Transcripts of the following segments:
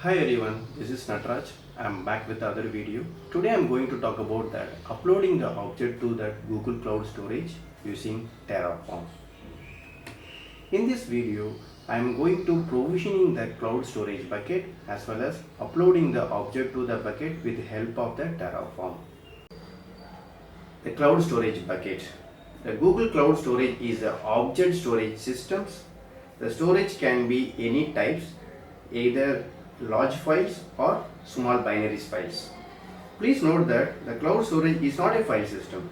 Hi everyone, this is Natraj. I'm back with another video. Today I'm going to talk about that uploading the object to that Google Cloud Storage using Terraform. In this video, I'm going to provisioning the cloud storage bucket as well as uploading the object to the bucket with the help of the Terraform. The cloud storage bucket. The Google Cloud Storage is the object storage systems. The storage can be any types, either large files or small binaries files. Please note that the cloud storage is not a file system.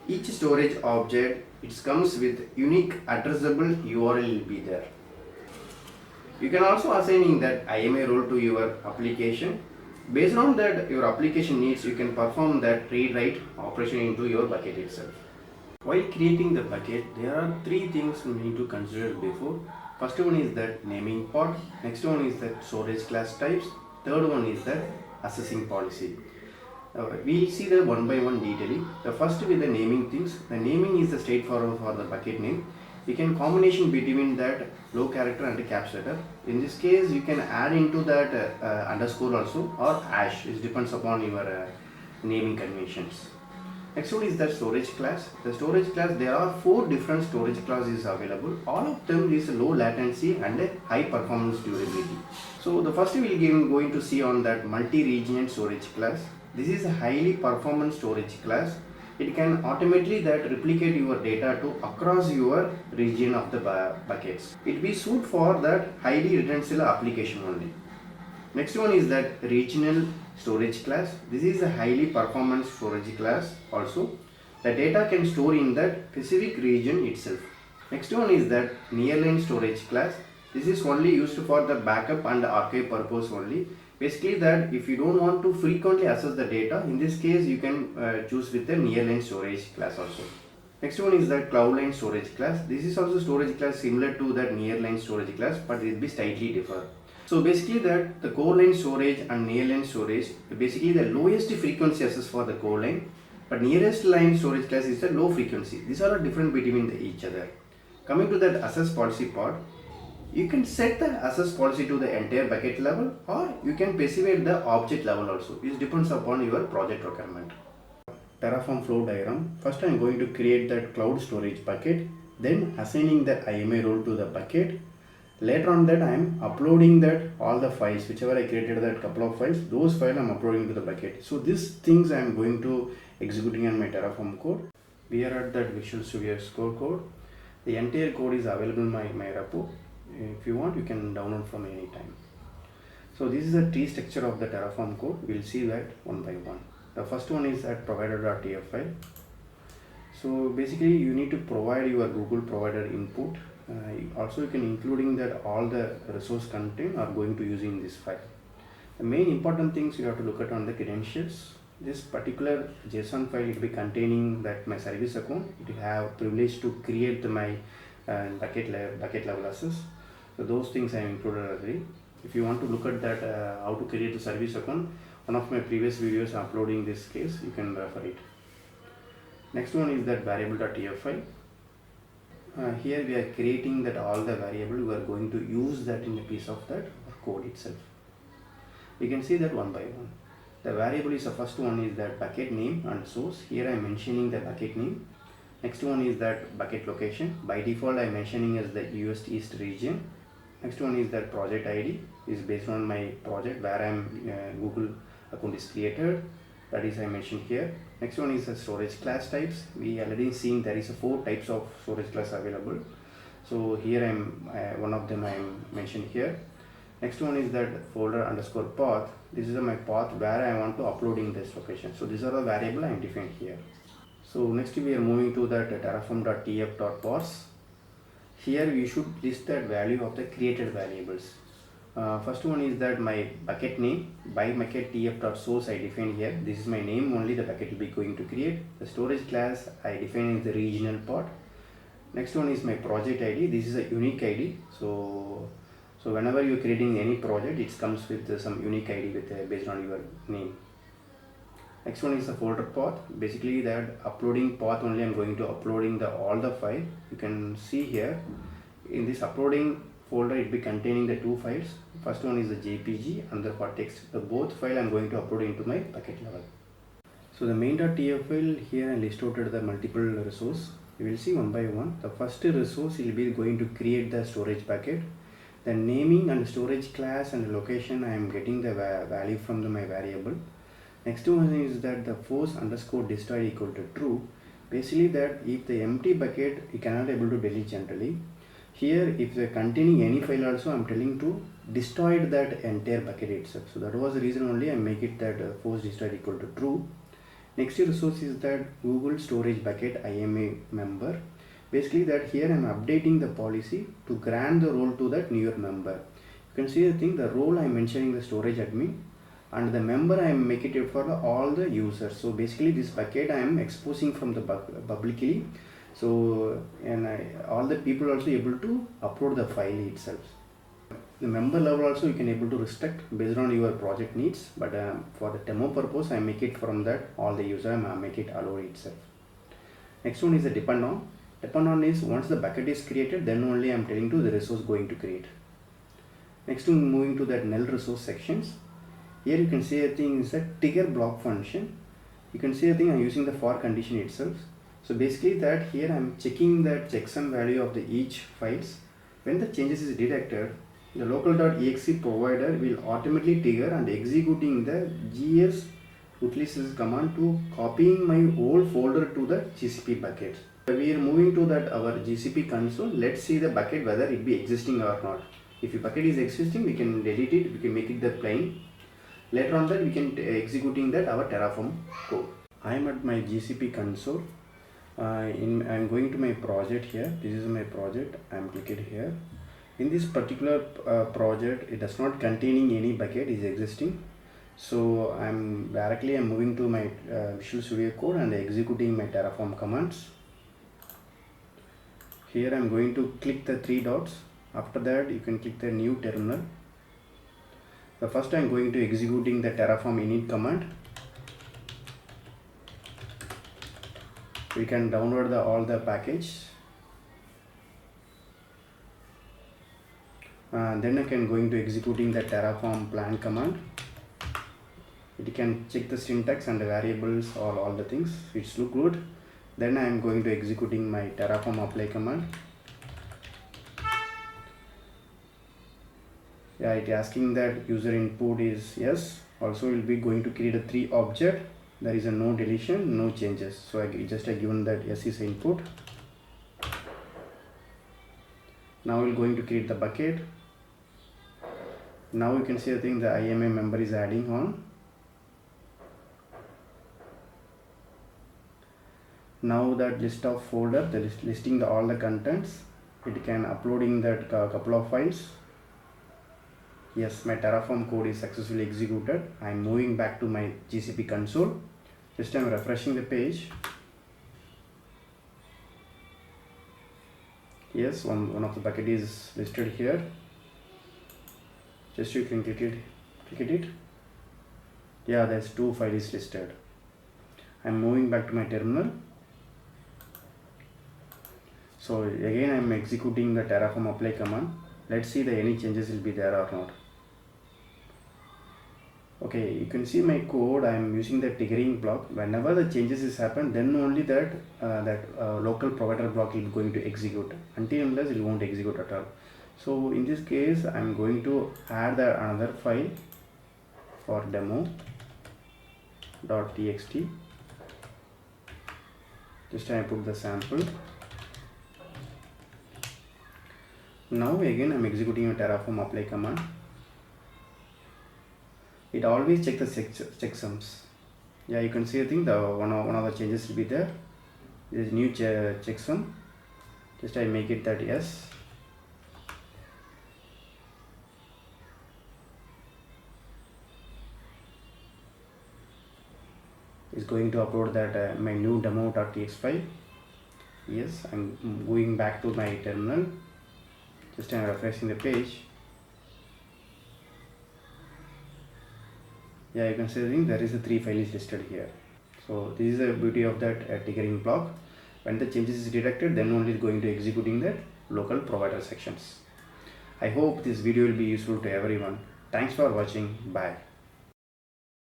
Each storage object it comes with unique addressable URL will be there. You can also assigning that IMA role to your application. Based on that your application needs, you can perform that read-write operation into your bucket itself. While creating the bucket, there are three things we need to consider before. First one is that naming part, next one is that storage class types, third one is that accessing policy. We'll see the one by one detailing. The first with the naming things. The naming is the straightforward for the bucket name. You can combination between that low character and the caps letter. In this case, you can add into that underscore also or hash. It depends upon your naming conventions. Next one is the storage class. The storage class, there are 4 different storage classes available. All of them is low latency and a high performance durability. So the first we will going to see on that multi-region storage class. This is a highly performance storage class. It can automatically that replicate your data to across your region of the buckets. It be suit for that highly redundant application only. Next one is that regional storage class. This is a highly performance storage class also. The data can store in that specific region itself. Next one is that nearline storage class. This is only used for the backup and archive purpose only. Basically that if you don't want to frequently access the data, in this case you can choose with the nearline storage class also. Next one is that cloudline storage class. This is also storage class similar to that nearline storage class, but it will be slightly different. So basically that the core line storage and near line storage, basically the lowest frequency access for the core line, but nearest line storage class is the low frequency. These are different between each other. Coming to that access policy part, you can set the access policy to the entire bucket level or you can specify the object level also. It depends upon your project requirement. Terraform flow diagram. First I am going to create that cloud storage bucket, then assigning that IMA role to the bucket. Later on that I am uploading that all the files, whichever I created that couple of files, those files I am uploading to the bucket. So these things I am going to executing on my Terraform code. We are at that Visual Studio Code code. The entire code is available in my repo. If you want, you can download from any time. So this is the tree structure of the Terraform code. We'll see that one by one. The first one is at provider.tf file. So basically you need to provide your Google provider input. Also you can including that all the resource content are going to using this file. The main important things you have to look at on the credentials. This particular JSON file will be containing that my service account. It will have privilege to create my bucket level access. So those things I have included already. If you want to look at that how to create the service account, one of my previous videos uploading this case, you can refer it. Next one is that variable.tf file. Here we are creating that all the variable we are going to use that in a piece of that code itself. You can see that one by one. The variable is the first one is that bucket name and source. Here I am mentioning the bucket name. Next one is that bucket location. By default I am mentioning as the US East region. Next one is that project ID is based on my project where I am Google account is created. That is I mentioned here. Next one is the storage class types. We already seen there is 4 types of storage class available. So here I am one of them I am mentioned here. Next one is that folder underscore path. This is my path where I want to uploading this location. So these are the variable I am defined here. So next we are moving to that terraform.tf.parse. Here we should list that value of the created variables. First one is that my bucket name. By bucket tf.source I define here. This is my name only the bucket will be going to create. The storage class I define as the regional part. Next one is my project ID. This is a unique ID. So whenever you are creating any project, it comes with some unique ID with based on your name. Next one is the folder path. Basically that uploading path only I am going to uploading all the file. You can see here in this uploading folder it be containing the two files. First one is the JPG, another for text. The both file I'm going to upload into my bucket level. So the main.tf file, here I list out the multiple resource. You will see one by one. The first resource will be going to create the storage bucket. The naming and storage class and location, I am getting the value from my variable. Next one is that the force underscore destroy equal to true. Basically that if the empty bucket you cannot able to delete generally. Here if they containing any file also, I am telling to destroy that entire bucket itself. So that was the reason only I make it that force destroy equal to true. Next resource is that Google storage bucket IMA member. Basically that here I am updating the policy to grant the role to that newer member. You can see the thing, the role I am mentioning the storage admin, and the member I am making it for all the users. So basically this bucket I am exposing from the publicly. So and all the people also able to upload the file itself. The member level also you can able to restrict based on your project needs, but for the demo purpose I make it from that all the user I make it allow itself. Next one is the depend on. Depend on is once the bucket is created, then only I am telling to the resource going to create. Next one, moving to that null resource sections. Here you can see a thing is that trigger block function. You can see a thing I am using the for condition itself. So basically that here I am checking that checksum value of the each files. When the changes is detected, the local.exe provider will automatically trigger and executing the gs utilities command to copying my old folder to the GCP bucket. We are moving to that our GCP console. Let's see the bucket whether it be existing or not. If the bucket is existing, we can delete it, we can make it the plain. Later on that we can executing that our Terraform code. I am at my GCP console. I am going to my project here. This is my project. I am clicking here. In this particular project, it does not containing any bucket is existing. So I'm moving to my Visual Studio Code and executing my Terraform commands. Here I'm going to click the three dots. After that you can click the new terminal. The first I'm going to executing the Terraform init command. We can download all the package. Then I can going to executing the Terraform plan command. It can check the syntax and the variables or all the things. It's look good. Then I am going to executing my Terraform apply command. Yeah, it asking that user input is yes. Also will be going to create a 3 object. There is a no deletion, no changes. So I given that yes is input. Now we're going to create the bucket. Now you can see the thing the IMA member is adding on. Now that list of folder, the listing all the contents, it can uploading that couple of files. Yes, my Terraform code is successfully executed. I am moving back to my GCP console. Just I am refreshing the page. Yes, one of the bucket is listed here. Just you can click it. Yeah, there's 2 files listed. I am moving back to my terminal. So again I am executing the Terraform apply command. Let's see the any changes will be there or not. Okay, you can see my code. I am using the triggering block. Whenever the changes is happen, then only that local provider block is going to execute. Until unless it won't execute at all. So in this case I am going to add another file for demo.txt. Just I put the sample. Now again I am executing a Terraform apply command. It always check the checksums. Yeah, you can see I think the one of the changes will be there. There is new checksum. Just I make it that yes. Is going to upload that my new demo.txt file. Yes, I'm going back to my terminal. Just I'm refreshing the page. Yeah, you can see there is a 3 files listed here. So this is the beauty of that triggering block. When the changes is detected, then only going to executing that local provider sections. I hope this video will be useful to everyone. Thanks for watching. Bye.